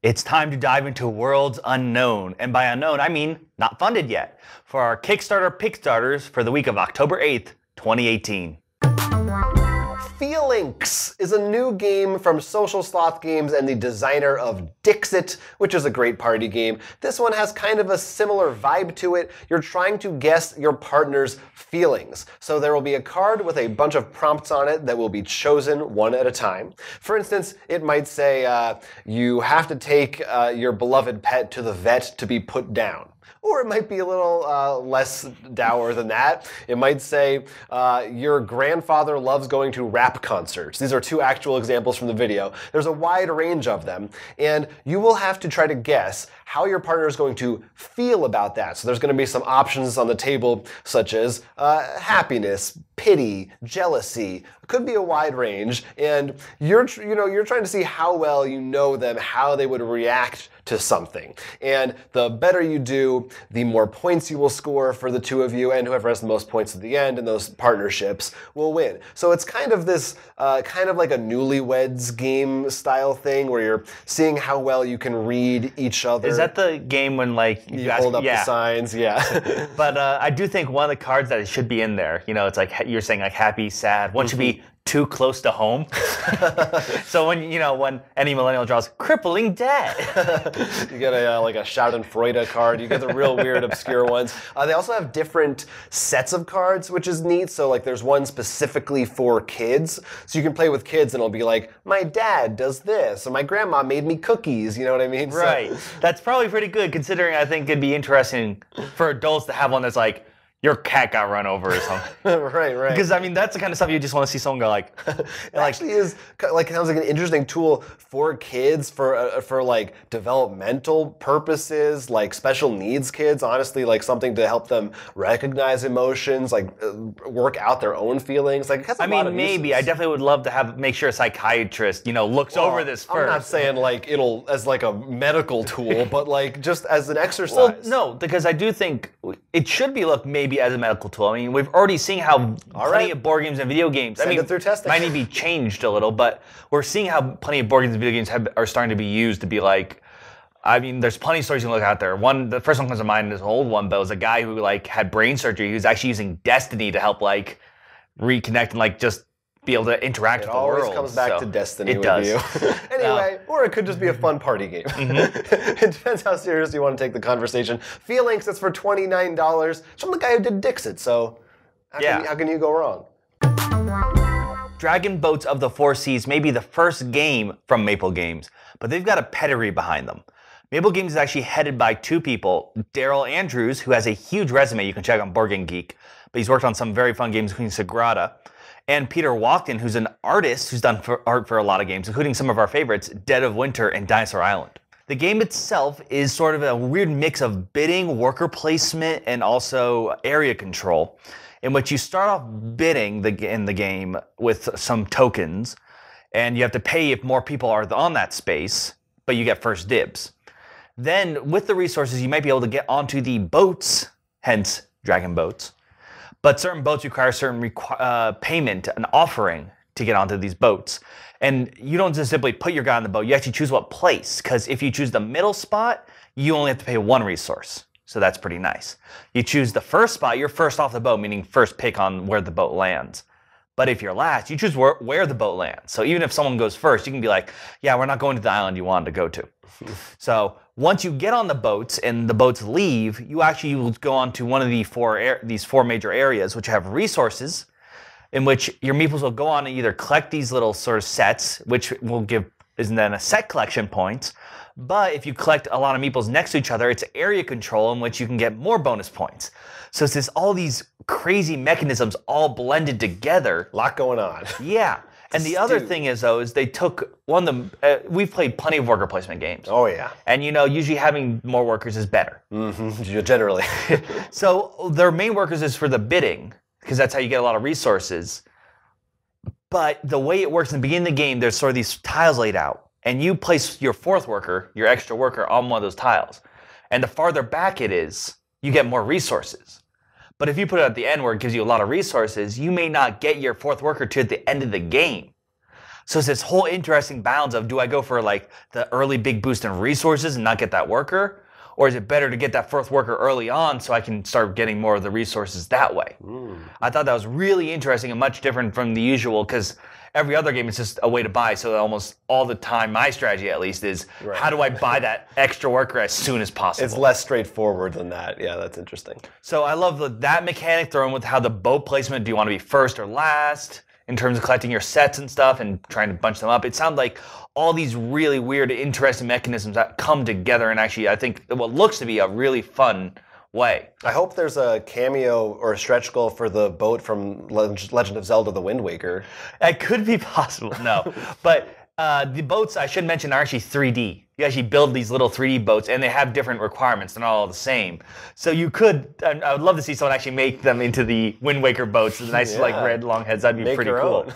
It's time to dive into worlds unknown. And by unknown, I mean not funded yet. For our Kickstarter Pickstarters for the week of October 8th, 2018. Feelinks is a new game from Social Sloth Games and the designer of Dixit, which is a great party game. This one has kind of a similar vibe to it. You're trying to guess your partner's feelings. So there will be a card with a bunch of prompts on it that will be chosen one at a time. For instance, it might say, you have to take your beloved pet to the vet to be put down. Or it might be a little less dour than that. It might say, your grandfather loves going to rap concerts. These are two actual examples from the video. There's a wide range of them, and you will have to try to guess how your partner is going to feel about that. So there's going to be some options on the table, such as happiness, pity, jealousy. It could be a wide range, and you're trying to see how well you know them, how they would react to something. And the better you do, the more points you will score for the two of you, and whoever has the most points at the end in those partnerships will win. So it's kind of this, kind of like a newlyweds game style thing where you're seeing how well you can read each other. Is that the game when like you hold up the signs? Yeah. But I do think one of the cards that should be in there, you know, it's like you're saying like happy, sad. One should be too close to home. So when any millennial draws crippling debt, you get a like a Schadenfreude card. You get the real weird, obscure ones. They also have different sets of cards, which is neat. So like there's one specifically for kids, so you can play with kids, and it'll be like, my dad does this, or my grandma made me cookies. You know what I mean? Right. So, that's probably pretty good, considering I think it'd be interesting for adults to have one that's like, your cat got run over or something. Right. Because, I mean, that's the kind of stuff you just want to see someone go like... It actually is, like, sounds like an interesting tool for kids, for like, developmental purposes, like, special needs kids, honestly, like, something to help them recognize emotions, like, work out their own feelings. Like, it has a lot of maybe. uses. I definitely would love to make sure a psychiatrist, looks over this first. I'm not saying, like, it'll, as, like, a medical tool, but, like, just as an exercise. Well, no, because I do think it should be looked maybe as a medical tool. I mean, we've already seen how plenty of board games and video games, Send it through testing. Might need to be changed a little, but we're seeing how plenty of board games and video games are starting to be used to be like, I mean, there's plenty of stories you can look out there. The first one comes to mind is an old one, but it was a guy who like had brain surgery. He was actually using Destiny to help like reconnect and like just be able to interact with the world. It always comes back to Destiny it with does. you. Anyway, or it could just be a fun party game. It depends how serious you want to take the conversation. Feelinks, that's for $29. It's from the guy who did Dixit, so how can you go wrong? Dragon Boats of the Four Seas may be the first game from Maple Games, but they've got a pedigree behind them. Maple Games is actually headed by two people, Daryl Andrews, who has a huge resume you can check on Board Game Geek, but he's worked on some very fun games, including Sagrada, and Peter Walken, who's an artist who's done art for a lot of games, including some of our favorites, Dead of Winter and Dinosaur Island. The game itself is sort of a weird mix of bidding, worker placement, and also area control, in which you start off bidding in the game with some tokens, and you have to pay if more people are on that space, but you get first dibs. Then, with the resources, you might be able to get onto the boats, hence Dragon Boats. But certain boats require certain payment, an offering, to get onto these boats. And you don't just simply put your guy on the boat, you actually choose what place, because if you choose the middle spot, you only have to pay one resource. So that's pretty nice. You choose the first spot, you're first off the boat, meaning first pick on where the boat lands. But if you're last, you choose where the boat lands. So even if someone goes first, you can be like, yeah, we're not going to the island you wanted to go to. So once you get on the boats and the boats leave, you actually will go on to one of these four major areas, which have resources, in which your meeples will go on and either collect these little sort of sets, which will is then a set collection points. But if you collect a lot of meeples next to each other, it's area control in which you can get more bonus points. So it's all these crazy mechanisms all blended together. A lot going on. Yeah. And the other thing is, though, is they took one of them. We've played plenty of worker placement games. Oh, yeah. And, usually having more workers is better. Mm-hmm. Generally. So their main workers is for the bidding, because that's how you get a lot of resources. But the way it works in the beginning of the game, there's sort of these tiles laid out. And you place your fourth worker, your extra worker, on one of those tiles. And the farther back it is, you get more resources. But if you put it at the end where it gives you a lot of resources, you may not get your fourth worker to at the end of the game. So it's this whole interesting balance of, do I go for like the early big boost in resources and not get that worker? Or is it better to get that first worker early on so I can start getting more of the resources that way? I thought that was really interesting and much different from the usual, because every other game is just a way to buy. So almost all the time, my strategy at least is, how do I buy that extra worker as soon as possible? It's less straightforward than that. Yeah, that's interesting. So I love that mechanic thrown with how the boat placement, do you want to be first or last? In terms of collecting your sets and stuff and trying to bunch them up. It sounds like all these really weird, interesting mechanisms that come together and actually, I think, what looks to be a really fun way. I hope there's a cameo or a stretch goal for the boat from Legend of Zelda: The Wind Waker. It could be possible, no. But the boats, I should mention, are actually 3D. You actually build these little 3D boats, and they have different requirements. They're not all the same. So you could, I would love to see someone actually make them into the Wind Waker boats, the nice like red long heads. That'd be pretty cool.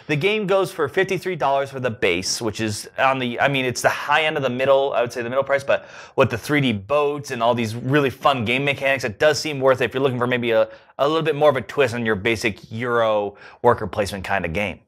The game goes for $53 for the base, which is on the, I mean, it's the high end of the middle, I would say the middle price, but with the 3D boats and all these really fun game mechanics, it does seem worth it if you're looking for maybe a little bit more of a twist on your basic Euro worker placement kind of game.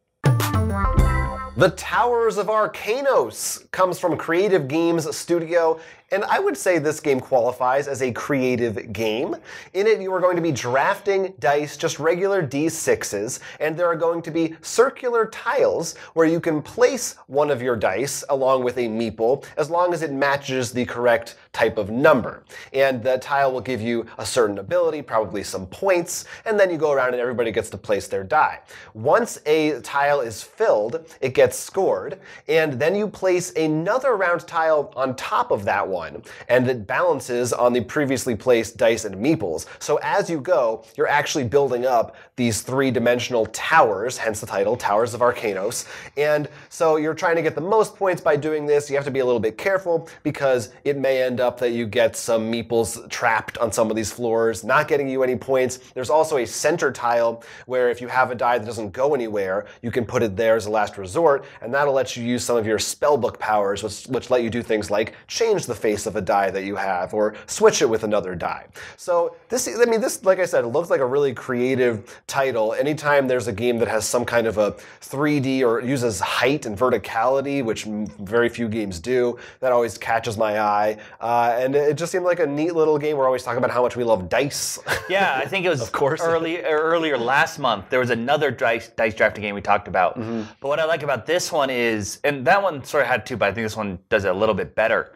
The Towers of Arcanos comes from Creative Games Studio, and I would say this game qualifies as a creative game. In it, you are going to be drafting dice, just regular D6s, and there are going to be circular tiles where you can place one of your dice along with a meeple, as long as it matches the correct type of number. And the tile will give you a certain ability, probably some points, and then you go around and everybody gets to place their die. Once a tile is filled, it gets scored, and then you place another round tile on top of that one, and it balances on the previously placed dice and meeples. So as you go, you're actually building up these three-dimensional towers, hence the title, Towers of Arcanos. And so you're trying to get the most points by doing this. You have to be a little bit careful, because it may end up that you get some meeples trapped on some of these floors, not getting you any points. There's also a center tile where if you have a die that doesn't go anywhere, you can put it there as a last resort, and that'll let you use some of your spellbook powers, which let you do things like change the face of a die that you have, or switch it with another die. So this, I mean, this, like I said, it looks like a really creative title. Anytime there's a game that has some kind of a 3D or uses height and verticality, which very few games do, that always catches my eye. And it just seemed like a neat little game. We're always talking about how much we love dice. Yeah, I think it was of course. earlier last month, there was another dice drafting game we talked about. But what I like about this one is, and that one sort of had two, but I think this one does it a little bit better,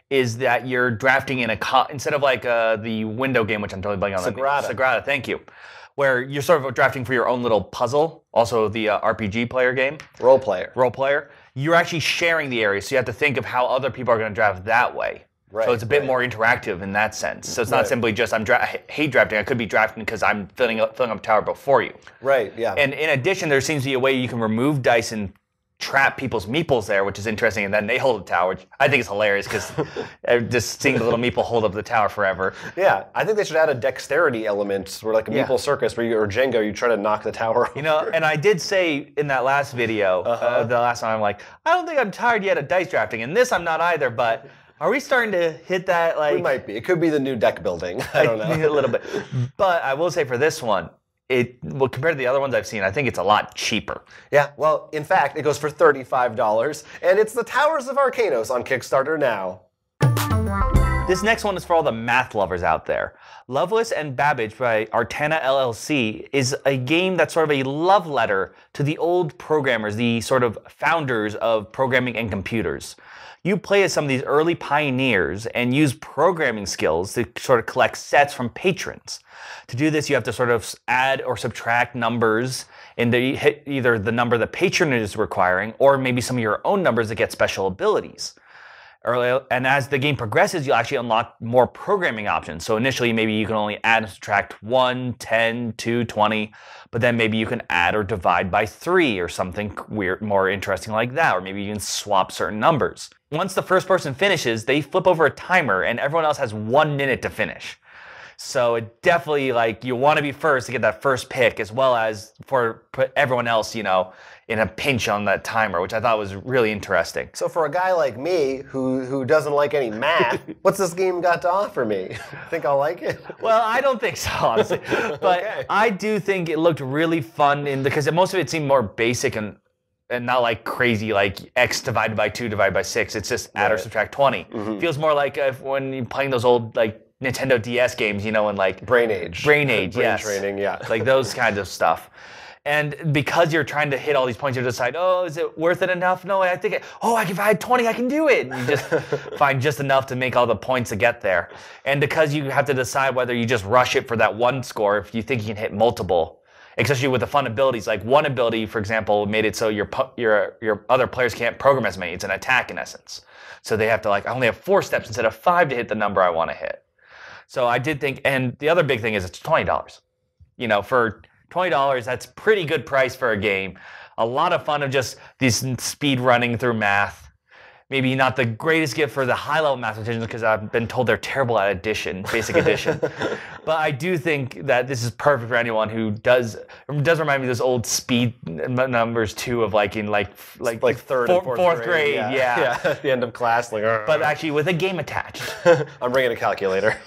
is that you're drafting in instead of like the window game, which I'm totally blanking on. Sagrada, thank you. Where you're sort of drafting for your own little puzzle, also the RPG player game. Role player. You're actually sharing the area, so you have to think of how other people are going to draft that way. Right, so it's a bit more interactive in that sense. So it's not simply just I hate drafting. I could be drafting because I'm filling up a tower before you. Right, yeah. And in addition, there seems to be a way you can remove dice and trap people's meeples there, which is interesting, and then they hold the tower, which I think is hilarious, because just seeing the little meeple hold up the tower forever. Yeah, I think they should add a dexterity element, or like a meeple circus, where you, or Jenga, you try to knock the tower over. You know, and I did say in that last video, the last time, I'm like, I don't think I'm tired yet of dice drafting, and this I'm not either, but are we starting to hit that, like... We might be. It could be the new deck building. I don't know. A little bit. But I will say for this one, compared to the other ones I've seen, I think it's a lot cheaper. Yeah, well, in fact, it goes for $35, and it's the Towers of Arcanos on Kickstarter now. This next one is for all the math lovers out there. Loveless and Babbage by Tenha LLC is a game that's sort of a love letter to the old programmers, the sort of founders of programming and computers. You play as some of these early pioneers and use programming skills to sort of collect sets from patrons. To do this, you have to sort of add or subtract numbers into either the number the patron is requiring, or maybe some of your own numbers that get special abilities. And as the game progresses, you'll actually unlock more programming options. So initially, maybe you can only add and subtract 1, 10, 2, 20, but then maybe you can add or divide by 3 or something weird, more interesting like that, or maybe you can swap certain numbers. Once the first person finishes, they flip over a timer, and everyone else has 1 minute to finish. So it definitely, like, you want to be first to get that first pick, as well as put everyone else, you know, in a pinch on that timer, which I thought was really interesting. So for a guy like me who doesn't like any math, what's this game got to offer me? Think I'll like it? Well, I don't think so, honestly. But okay. I do think it looked really fun because most of it seemed more basic and and not like crazy like X divided by 2 divided by 6. It's just add or subtract 20. Feels more like when you're playing those old like Nintendo DS games, you know, and like Brain Age. Brain Age, Brain yes. training, yeah. Like those kinds of stuff. And because you're trying to hit all these points, you decide, oh, is it worth it enough? No, I think, if I had 20, I can do it. And you just find just enough to make all the points to get there. And because you have to decide whether you just rush it for that one score, if you think you can hit multiple, especially with the fun abilities. Like one ability, for example, made it so your other players can't program as many. It's an attack in essence. So they have to I only have 4 steps instead of 5 to hit the number I want to hit. So I did think, and the other big thing is it's $20. You know, for $20, that's pretty good price for a game. A lot of fun of just these speed running through math. Maybe not the greatest gift for the high-level mathematicians because I've been told they're terrible at basic addition. But I do think that this is perfect for anyone who does remind me of those old speed numbers too, of like in like third and fourth grade. Yeah. At the end of class, like. But actually with a game attached. I'm bringing a calculator.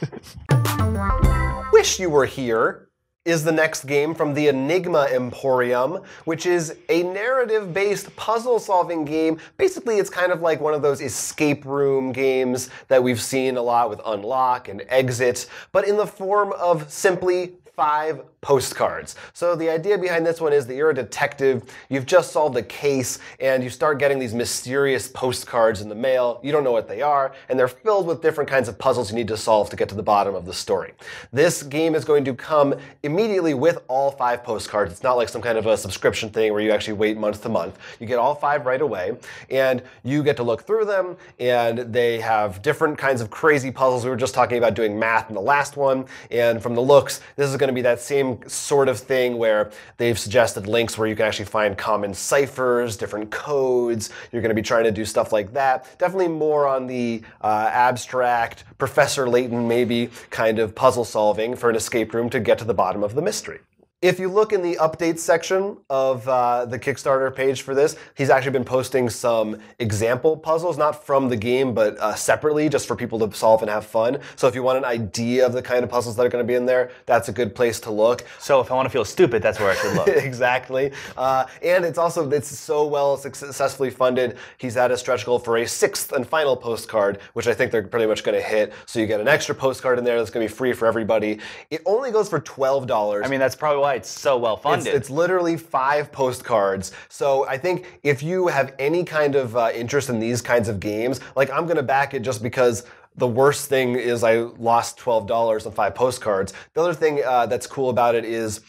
Wish You Were Here is the next game from the Enigma Emporium, which is a narrative-based puzzle-solving game. Basically, it's kind of like one of those escape room games that we've seen a lot with Unlock and Exit, but in the form of simply 5 postcards. So the idea behind this one is that you're a detective, you've just solved a case, and you start getting these mysterious postcards in the mail. You don't know what they are, and they're filled with different kinds of puzzles you need to solve to get to the bottom of the story. This game is going to come immediately with all 5 postcards. It's not like some kind of a subscription thing where you actually wait month to month. You get all 5 right away, and you get to look through them, and they have different kinds of crazy puzzles. We were just talking about doing math in the last one, and from the looks, this is going to be that same sort of thing where they've suggested links where you can actually find common ciphers, different codes. You're going to be trying to do stuff like that. Definitely more on the abstract, Professor Layton maybe kind of puzzle solving for an escape room to get to the bottom of the mystery. If you look in the updates section of the Kickstarter page for this, he's actually been posting some example puzzles, not from the game, but separately, just for people to solve and have fun. So if you want an idea of the kind of puzzles that are going to be in there, that's a good place to look. So if I want to feel stupid, that's where I should look. Exactly. And it's so well successfully funded, he's had a stretch goal for a 6th and final postcard, which I think they're pretty much going to hit. So you get an extra postcard in there that's going to be free for everybody. It only goes for $12. I mean, that's probably why it's so well funded. It's literally 5 postcards. So I think if you have any kind of interest in these kinds of games, like I'm going to back it just because the worst thing is I lost $12 on 5 postcards. The other thing that's cool about it is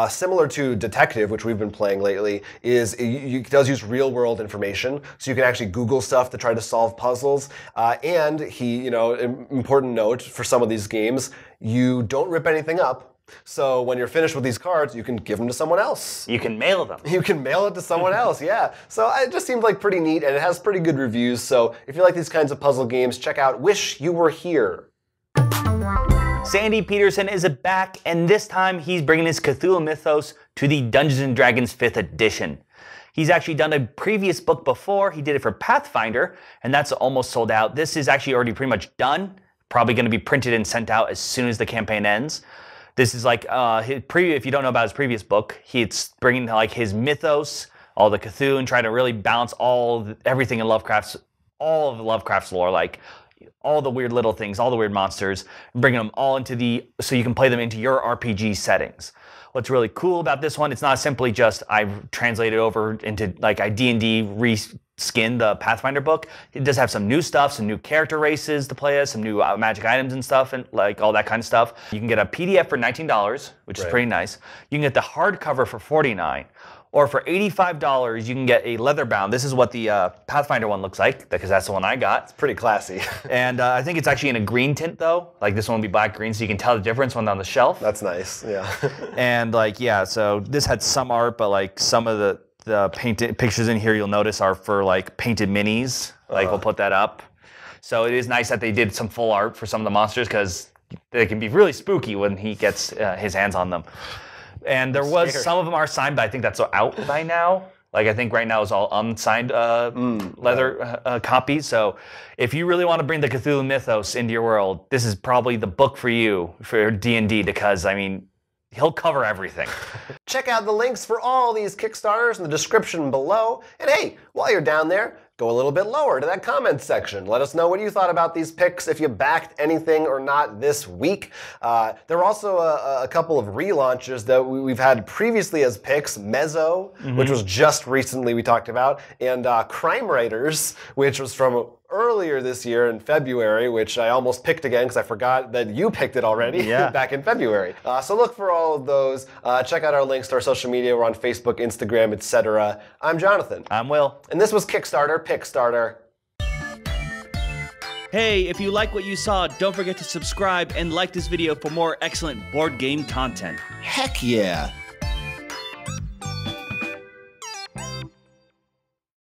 similar to Detective, which we've been playing lately, is it does use real-world information, so you can actually Google stuff to try to solve puzzles. And important note for some of these games, you don't rip anything up. So when you're finished with these cards, you can give them to someone else. You can mail them. You can mail it to someone else, yeah. So it just seems like pretty neat, and it has pretty good reviews. So if you like these kinds of puzzle games, check out Wish You Were Here. Sandy Peterson is back, and this time he's bringing his Cthulhu Mythos to the Dungeons & Dragons 5th edition. He's actually done a previous book before. He did it for Pathfinder, and that's almost sold out. This is actually already pretty much done. Probably going to be printed and sent out as soon as the campaign ends. This is like if you don't know about his previous book, he's bringing like his mythos, all the Cthulhu, and trying to really balance everything in all of Lovecraft's lore, like all the weird little things, all the weird monsters, and bringing them all so you can play them into your RPG settings. What's really cool about this one, it's not simply just I've translated over into like I D&D reskin the Pathfinder book. It does have some new stuff, some new character races to play as, some new magic items and stuff, and like all that kind of stuff. You can get a PDF for $19, which is pretty nice. You can get the hardcover for $49. Or for $85, you can get a leather bound. This is what the Pathfinder one looks like, because that's the one I got. It's pretty classy. And I think it's actually in a green tint, though. Like this one will be black-green, so you can tell the difference when on the shelf. That's nice, yeah. And so this had some art, but like some of the painted pictures in here you'll notice are for like painted minis. Like we'll put that up. So it is nice that they did some full art for some of the monsters, because they can be really spooky when he gets his hands on them. And some of them are signed, but I think that's out by now. Like I think right now is all unsigned leather copies. So if you really want to bring the Cthulhu Mythos into your world, this is probably the book for you for D&D, because I mean, he'll cover everything. Check out the links for all these Kickstarters in the description below. And hey, while you're down there, go a little bit lower to that comment section. Let us know what you thought about these picks, if you backed anything or not this week. There were also a couple of relaunches that we've had previously as picks. Mezzo, which was just recently we talked about, and Crime Writers, which was from earlier this year in February, which I almost picked again because I forgot that you picked it already back in February. So look for all of those. Check out our links to our social media. We're on Facebook, Instagram, etc. I'm Jonathan. I'm Will. And this was Kickstarter, Pickstarter. Hey, if you like what you saw, don't forget to subscribe and like this video for more excellent board game content. Heck yeah!